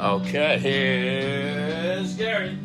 Okay, here's Gary.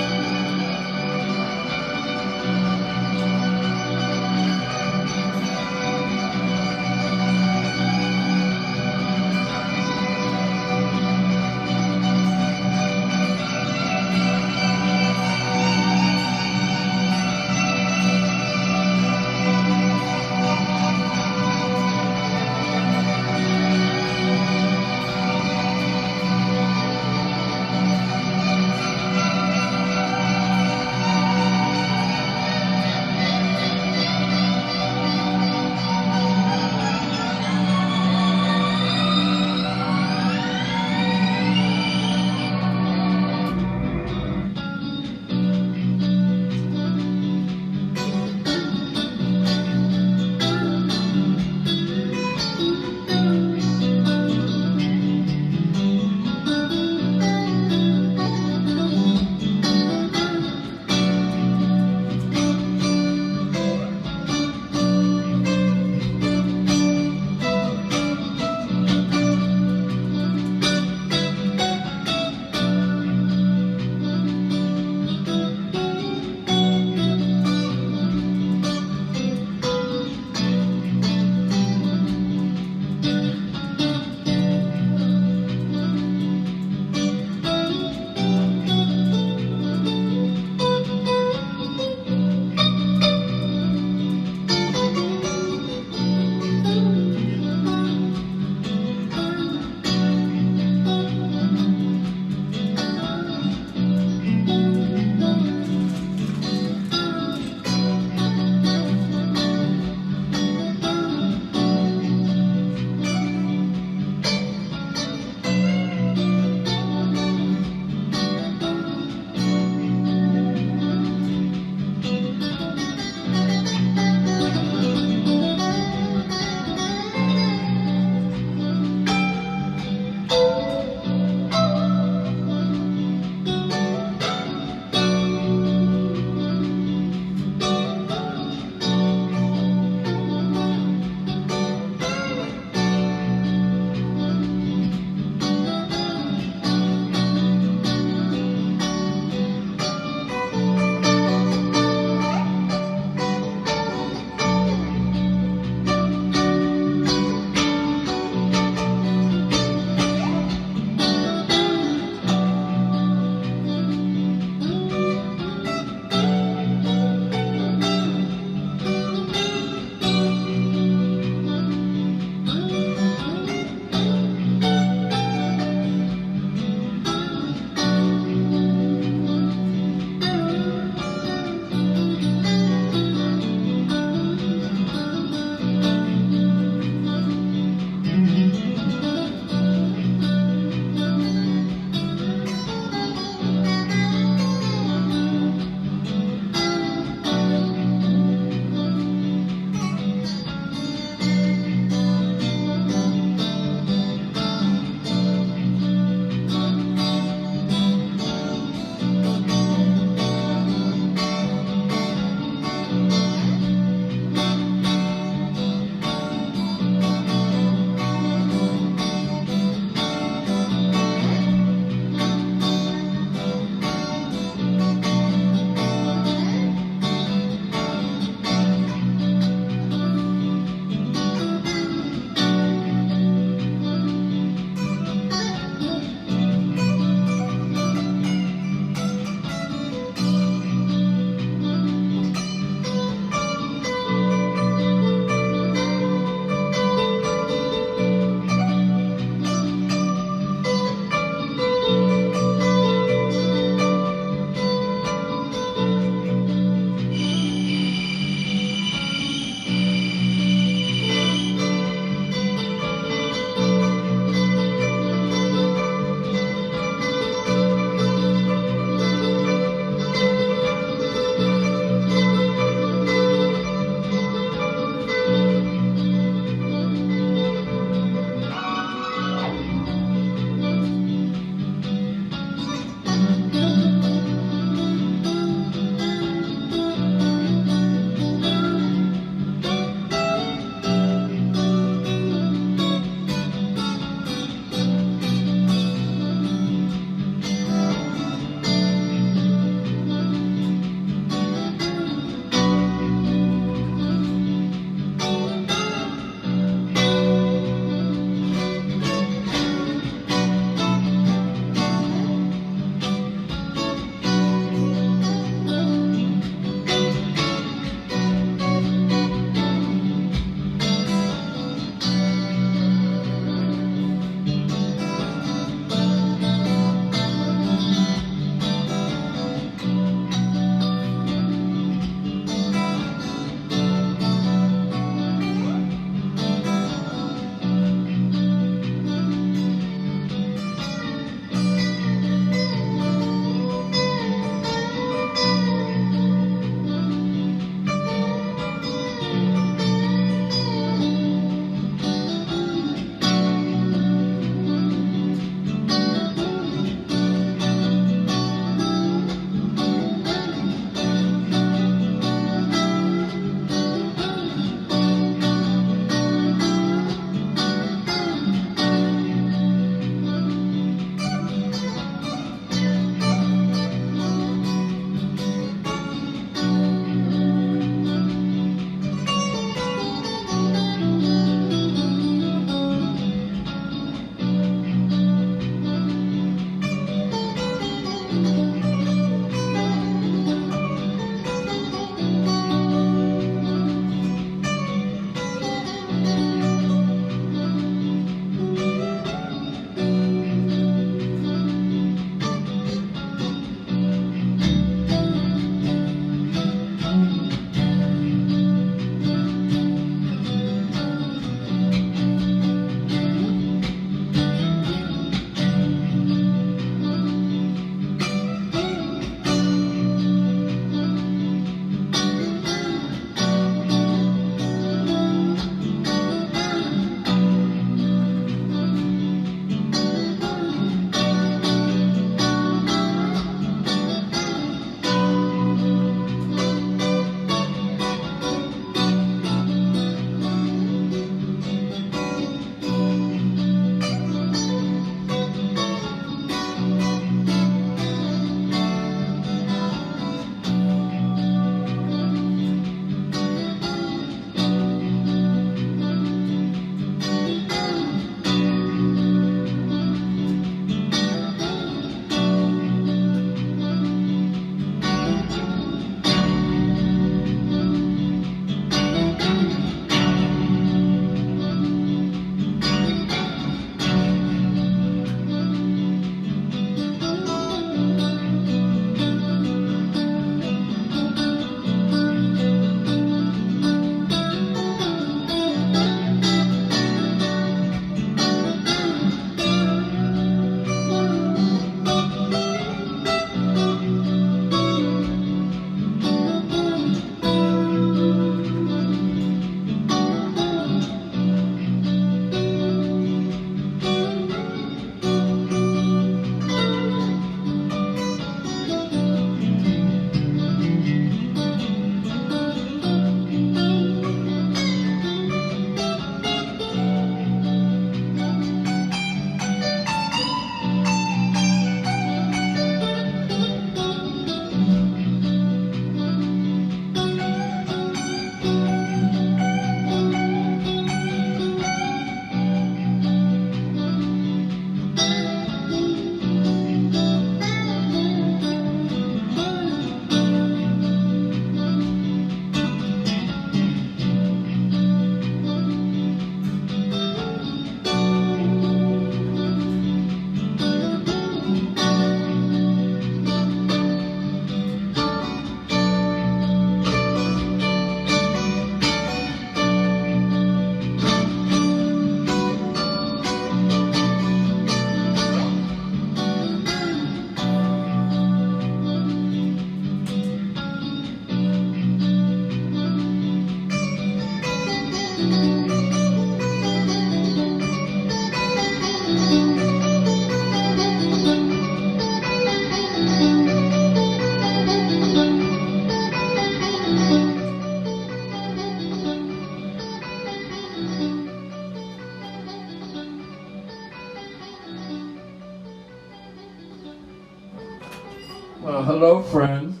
Well, hello, friends,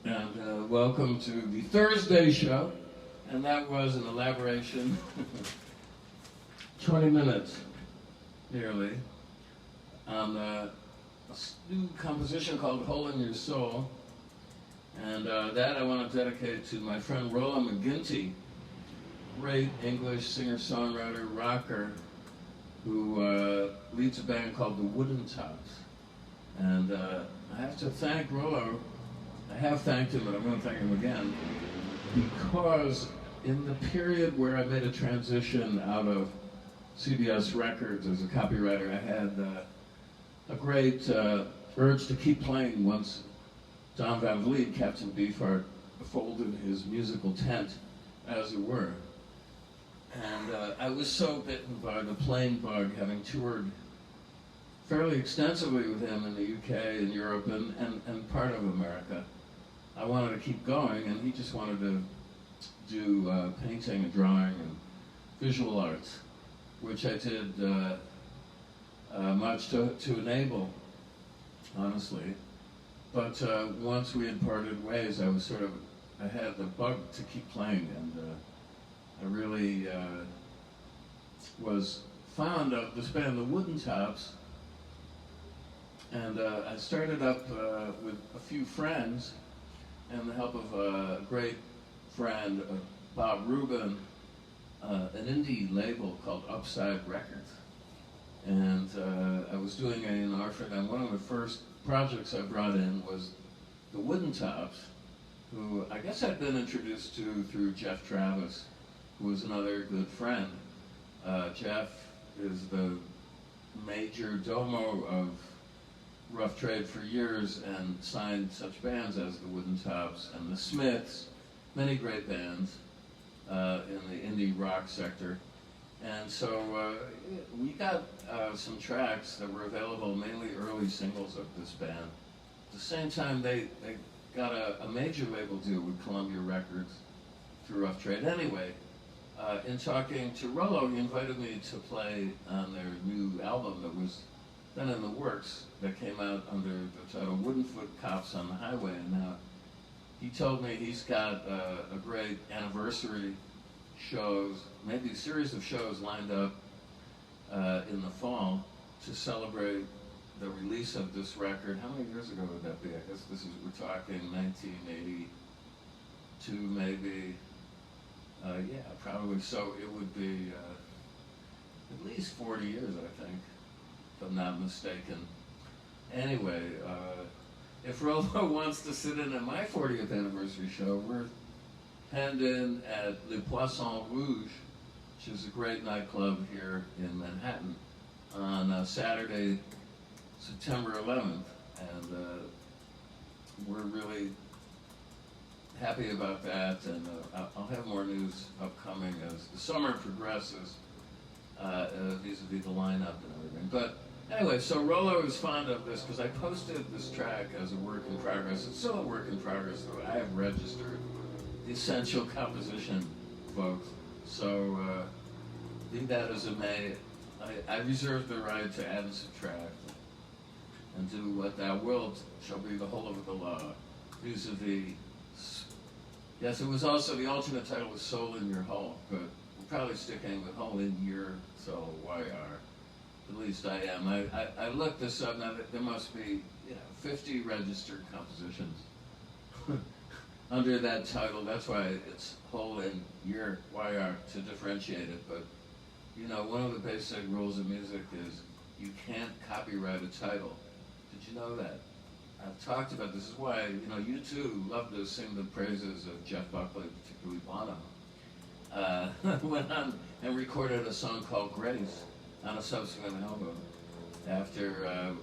and welcome to the Thursday show. And that was an elaboration, 20 minutes, nearly, on a new composition called Hole in Your Soul. And that I want to dedicate to my friend Rolla McGinty, great English singer-songwriter, rocker, who leads a band called the Wooden Tops. And I have to thank Rollo. I have thanked him, but I'm going to thank him again, because in the period where I made a transition out of CBS Records as a copywriter, I had a great urge to keep playing once Don Van Vliet, Captain Beefheart, folded his musical tent, as it were. And I was so bitten by the playing bug, having toured fairly extensively with him in the UK and Europe and part of America. I wanted to keep going, and he just wanted to do painting and drawing and visual arts, which I did much to enable, honestly. But once we had parted ways, I had the bug to keep playing, and I really was fond of this band, the Wooden Tops. And I started up with a few friends and the help of a great friend, Bob Rubin, an indie label called Upside Records. And I was doing an Arford, and one of the first projects I brought in was the Wooden Tops, who I guess I'd been introduced to through Jeff Travis, who was another good friend. Jeff is the major domo of Rough Trade for years and signed such bands as the Wooden Tops and the Smiths, many great bands in the indie rock sector. And so we got some tracks that were available, mainly early singles of this band. At the same time, they got a major label deal with Columbia Records through Rough Trade. Anyway, in talking to Rollo, he invited me to play on their new album that was then in the works, that came out under the title Woodenfoot Cops on the Highway. And now he told me he's got a great anniversary shows, maybe a series of shows lined up in the fall to celebrate the release of this record. How many years ago would that be? I guess we're talking 1982 maybe. Yeah, probably. So it would be at least 40 years, I think, if I'm not mistaken. Anyway, if Rollo wants to sit in at my 40th anniversary show, we're penned in at Le Poisson Rouge, which is a great nightclub here in Manhattan, on Saturday, September 11th. And we're really happy about that, and I'll have more news upcoming as the summer progresses, vis-a-vis the lineup and everything. But anyway, so Rollo is fond of this because I posted this track as a work in progress. It's still a work in progress, though. I have registered the essential composition, folks. So be that as it may, I reserve the right to add and subtract and do what thou wilt shall be the whole of the law, vis-a-vis. Yes, it was also, the alternate title was Soul in Your Hole, but we're probably sticking with Hole in Your Soul, YR. At least I am. I looked this up. Now there must be 50 registered compositions under that title. That's why it's Hole in Your YR to differentiate it. But one of the basic rules of music is you can't copyright a title. Did you know that? I've talked about this. Is why you two love to sing the praises of Jeff Buckley, particularly Bono. Went on and recorded a song called Grace on a subsequent album after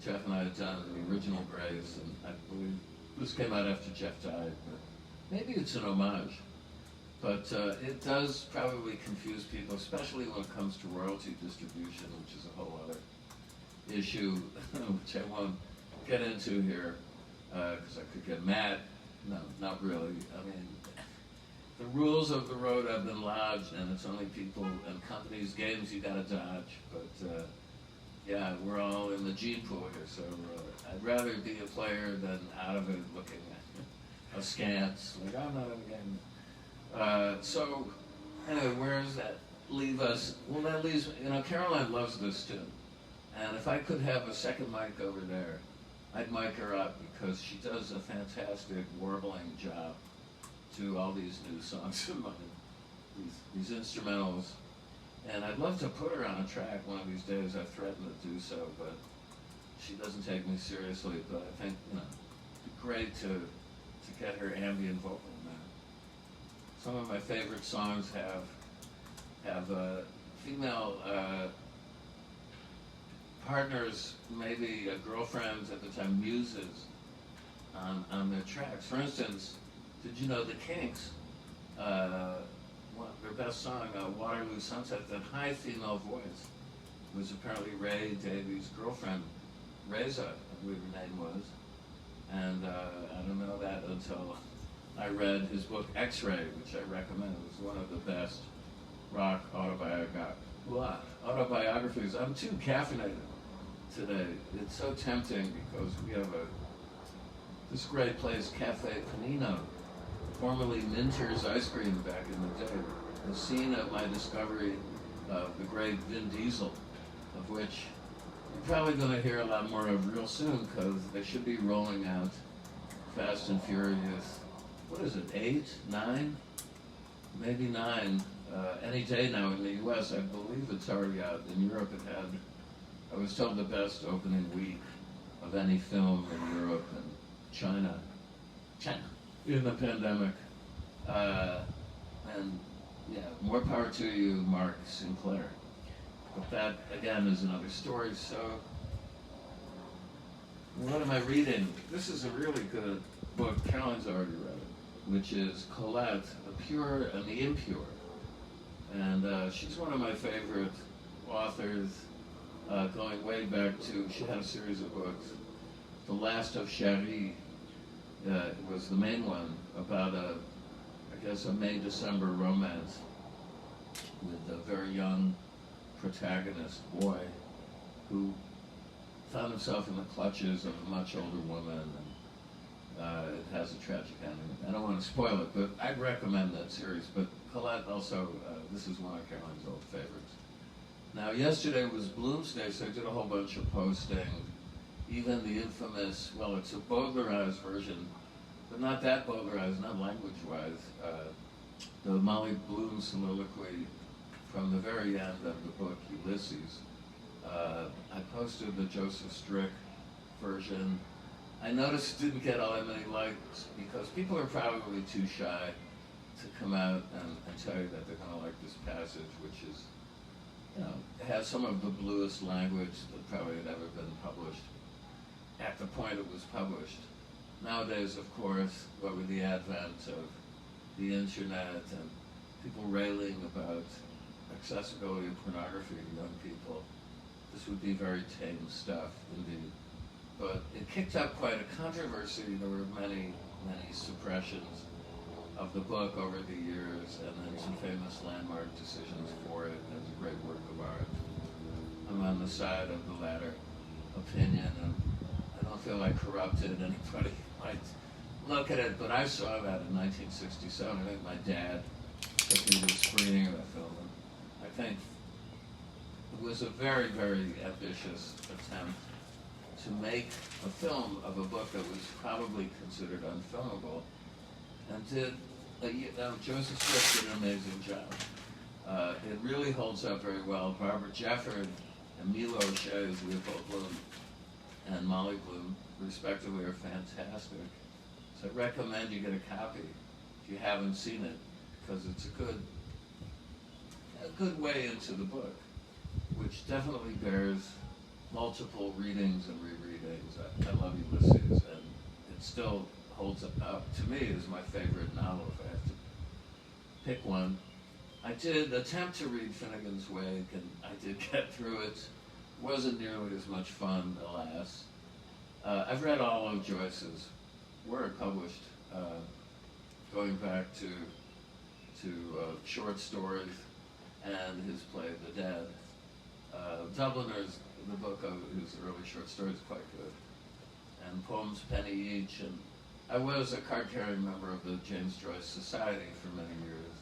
Jeff and I had done the original Grace, and I believe this came out after Jeff died. But maybe it's an homage, but it does probably confuse people, especially when it comes to royalty distribution, which is a whole other issue, which I won't get into here, because I could get mad. No, not really. I mean, the rules of the road have been lodged, and it's only people and companies' games you gotta dodge. But Yeah, we're all in the gene pool here, so I'd rather be a player than out of it looking askance, like I'm not in the game. So, anyway, where does that leave us? Well, that leaves, Caroline loves this tune. And if I could have a second mic over there, I'd mic her up because she does a fantastic warbling job to all these new songs of mine, these instrumentals. And I'd love to put her on a track one of these days. I've threatened to do so, but she doesn't take me seriously. But I think, it'd be great to get her ambient vocal in there. Some of my favorite songs have female partners, maybe girlfriends at the time, muses on their tracks. For instance, did you know the Kinks? Their best song, Waterloo Sunset, that high female voice was apparently Ray Davies' girlfriend, Reza, I believe her name was. And I don't know that until I read his book X-Ray, which I recommend. It was one of the best rock autobiographies. I'm too caffeinated today. It's so tempting because we have this great place, Cafe Panino, formerly Minter's Ice Cream back in the day, the scene of my discovery of the great Vin Diesel, of which you're probably going to hear a lot more of real soon because they should be rolling out Fast and Furious, what is it, 8, 9? Maybe 9, any day now in the US. I believe it's already out. In Europe it had, I was told, the best opening week of any film in Europe and China in the pandemic. And yeah, more power to you, Mark Sinclair. But that, again, is another story. So, what am I reading? This is a really good book. Caroline's already read it, which is Colette, The Pure and the Impure. And she's one of my favorite authors, going way back to, she had a series of books. The Last of Cherie was the main one, about a May-December romance with a very young protagonist boy who found himself in the clutches of a much older woman, and it has a tragic ending. I don't want to spoil it, but I'd recommend that series. But Colette also, this is one of Caroline's old favorites. Now, yesterday was Bloomsday, so I did a whole bunch of posting. Even the infamous, well, it's a Baudelarized version, but not that Baudelarized, not language-wise. The Molly Bloom soliloquy from the very end of the book Ulysses. I posted the Joseph Strick version. I noticed it didn't get all that many likes because people are probably too shy to come out and tell you that they're going to like this passage, which is, has some of the bluest language that probably had ever been published at the point it was published. Nowadays, of course, what with the advent of the internet and people railing about accessibility of pornography to young people, this would be very tame stuff indeed. But it kicked up quite a controversy. There were many, many suppressions of the book over the years, and then some famous landmark decisions for it as a great work of art. I'm on the side of the latter opinion, and I don't feel I corrupted anybody who might look at it, but I saw that in 1967. I think my dad took me to a screening of that film. And I think it was a very, very ambitious attempt to make a film of a book that was probably considered unfilmable, and Joseph Strick did an amazing job. It really holds up very well. Barbara Jefford and Milo O'Shea as Leopold Bloom and Molly Bloom, respectively, are fantastic. So I recommend you get a copy if you haven't seen it, because it's a good way into the book, which definitely bears multiple readings and rereadings. I love Ulysses, and it still holds up to me as my favorite novel if I have to pick one. I did attempt to read Finnegan's Wake, and I did get through it. Wasn't nearly as much fun, alas. I've read all of Joyce's work published, going back to short stories and his play The Dead. Dubliners the book of his early short stories is quite good. And poems a penny each. And I was a card-carrying member of the James Joyce Society for many years.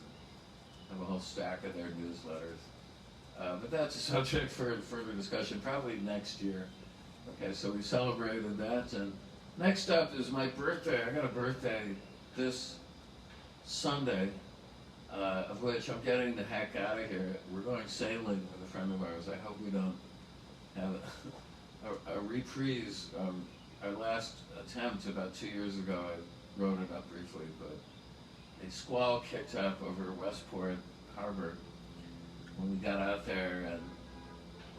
I have a whole stack of their newsletters. But that's a subject for further discussion, probably next year. Okay, so we celebrated that, and next up is my birthday. I got a birthday this Sunday, of which I'm getting the heck out of here. We're going sailing with a friend of ours. I hope we don't have a reprise. Our last attempt about 2 years ago, I wrote it up briefly, but a squall kicked up over Westport Harbor when we got out there, and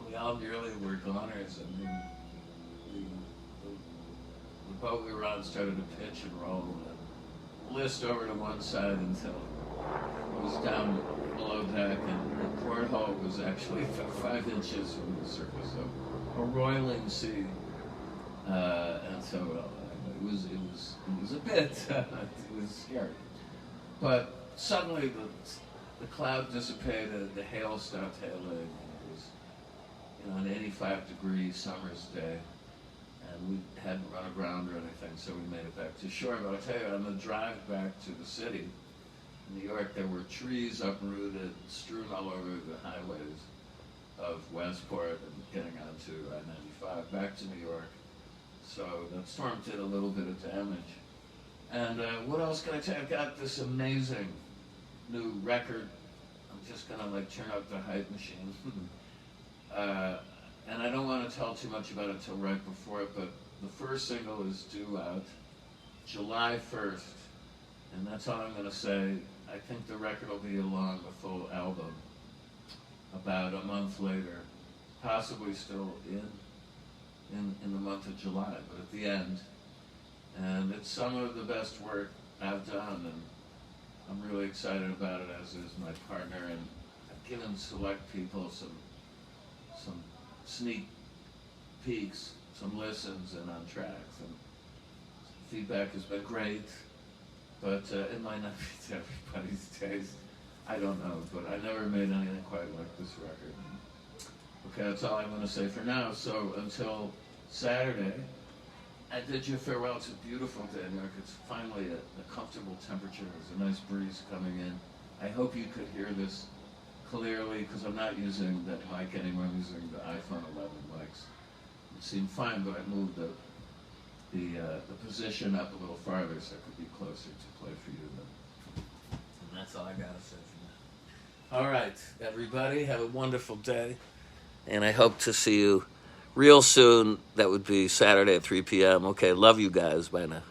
we all nearly were goners. I mean, the boat we were on started to pitch and roll and list over to one side until it was down below deck, and the porthole was actually 5 inches from the surface of a roiling sea. And so it was a bit, it was scary. But suddenly the cloud dissipated, the hail stopped hailing, and it was an 85-degree summer's day, and we hadn't run aground or anything, so we made it back to shore. But I'll tell you, on the drive back to the city, in New York, there were trees uprooted, strewn all over the highways of Westport and getting onto I-95 back to New York. So that storm did a little bit of damage. And what else can I tell you? I've got this amazing new record. I'm just gonna turn up the hype machine. And I don't want to tell too much about it till right before it, but the first single is due out July 1st. And that's all I'm gonna say. I think the record will be along the full album about a month later, possibly still in the month of July, but at the end. And it's some of the best work I've done, and I'm really excited about it, as is my partner, and I've given select people some sneak peeks, some listens, and on tracks, and feedback has been great, but it might not be to everybody's taste. I don't know, but I never made anything quite like this record. Okay, that's all I'm going to say for now. So until Saturday, I bid you farewell. It's a beautiful day in New York. It's finally a comfortable temperature. There's a nice breeze coming in. I hope you could hear this clearly, because I'm not using that mic anymore. I'm using the iPhone 11 mics. It seemed fine, but I moved the position up a little farther so I could be closer to play for you. And that's all I got to say for now. All right, everybody, have a wonderful day. And I hope to see you real soon. That would be Saturday at 3 p.m. Okay, love you guys. Bye now.